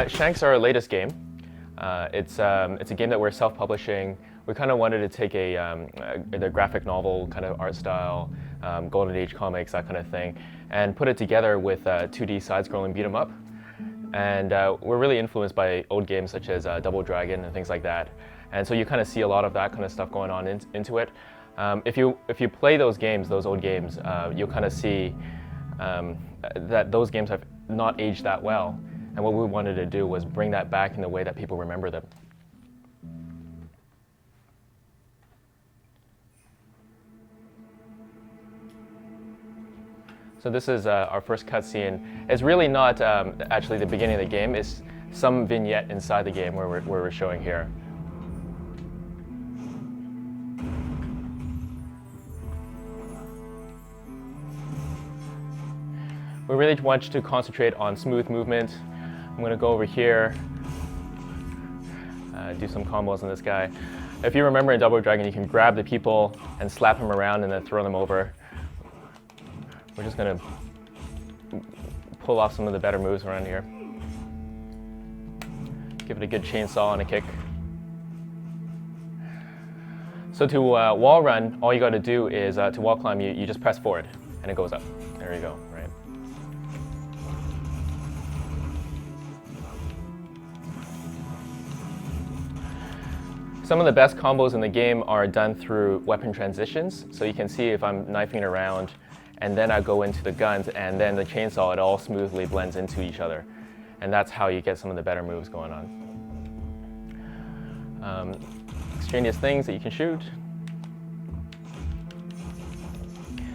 Shank's our latest game. It's a game that we're self-publishing. We kind of wanted to take the graphic novel kind of art style, Golden Age comics, that kind of thing, and put it together with 2D side-scrolling beat 'em up. And we're really influenced by old games such as Double Dragon and things like that. And so you kind of see a lot of that kind of stuff going on into it. If you play those games, those old games, you'll kind of see that those games have not aged that well. And what we wanted to do was bring that back in the way that people remember them. So this is our first cutscene. It's really not actually the beginning of the game. It's some vignette inside the game where we're showing here. We really want to concentrate on smooth movement. I'm going to go over here, do some combos on this guy. If you remember in Double Dragon, you can grab the people and slap them around and then throw them over. We're just going to pull off some of the better moves around here. Give it a good chainsaw and a kick. So to wall run, all you got to do is to wall climb, you just press forward and it goes up. There you go, right? Some of the best combos in the game are done through weapon transitions. So you can see if I'm knifing around and then I go into the guns and then the chainsaw, it all smoothly blends into each other. And that's how you get some of the better moves going on. Extraneous things that you can shoot.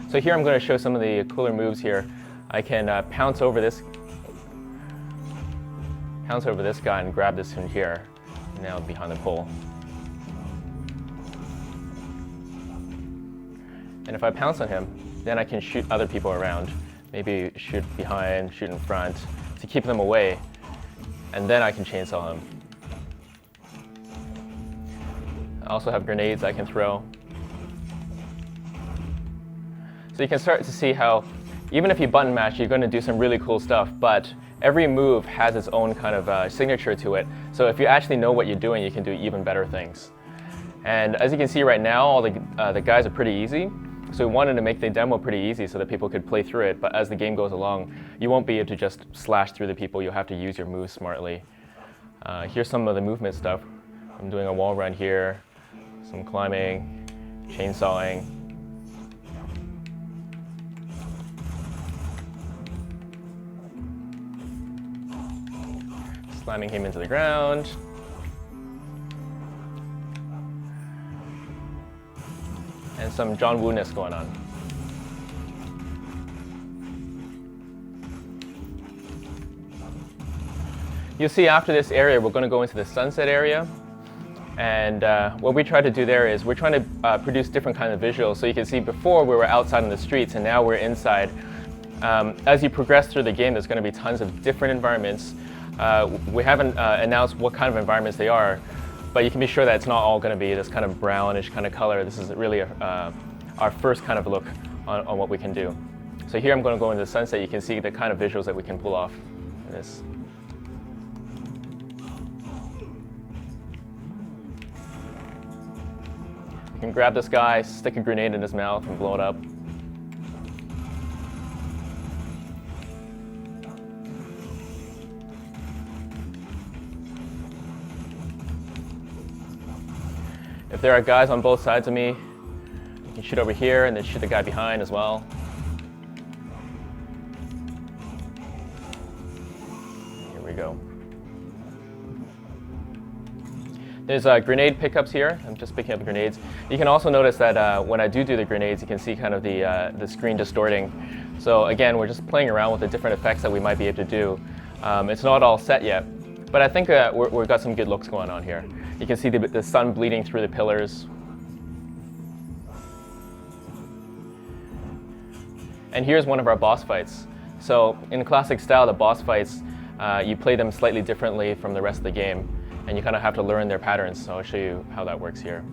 So here I'm going to show some of the cooler moves here. I can pounce over this guy and grab this from here, now behind the pole. And if I pounce on him, then I can shoot other people around. Maybe shoot behind, shoot in front, to keep them away. And then I can chainsaw him. I also have grenades I can throw. So you can start to see how, even if you button mash, you're going to do some really cool stuff, but every move has its own kind of signature to it. So if you actually know what you're doing, you can do even better things. And as you can see right now, all the guys are pretty easy. So we wanted to make the demo pretty easy so that people could play through it, but as the game goes along, you won't be able to just slash through the people. You'll have to use your moves smartly. Here's some of the movement stuff. I'm doing a wall run here, some climbing, chainsawing. Slamming him into the ground. And some John Woo-ness going on. You'll see after this area, we're going to go into the sunset area. And what we try to do there is we're trying to produce different kinds of visuals. So you can see before we were outside in the streets and now we're inside. As you progress through the game, there's going to be tons of different environments. We haven't announced what kind of environments they are, but you can be sure that it's not all going to be this kind of brownish kind of color. This is really our first kind of look on what we can do. So here I'm going to go into the sunset. You can see the kind of visuals that we can pull off in this. You can grab this guy, stick a grenade in his mouth and blow it up. If there are guys on both sides of me, you can shoot over here and then shoot the guy behind as well. Here we go. There's grenade pickups here. I'm just picking up grenades. You can also notice that when I do the grenades, you can see kind of the screen distorting. So again, we're just playing around with the different effects that we might be able to do. It's not all set yet, but I think we've got some good looks going on here. You can see the sun bleeding through the pillars. And here's one of our boss fights. So in classic style, the boss fights, you play them slightly differently from the rest of the game, and you kind of have to learn their patterns. So I'll show you how that works here.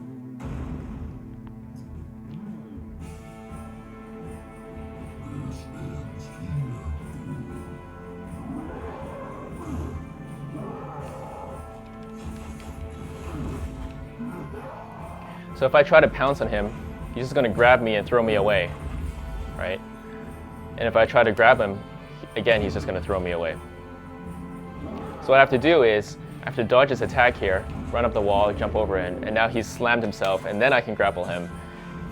So if I try to pounce on him, he's just going to grab me and throw me away, right? And if I try to grab him, again, he's just going to throw me away. So what I have to do is, I have to dodge his attack here, run up the wall, jump over it, and now he's slammed himself, and then I can grapple him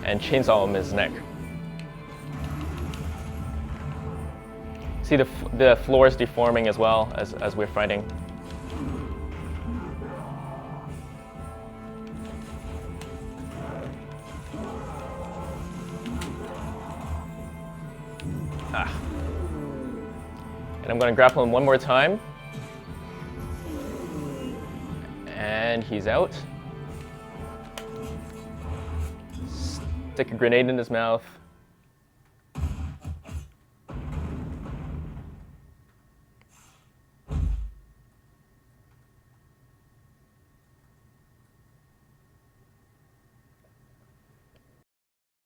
and chainsaw him in his neck. See the floor is deforming as well as we're fighting. And I'm going to grapple him one more time. And he's out. Stick a grenade in his mouth.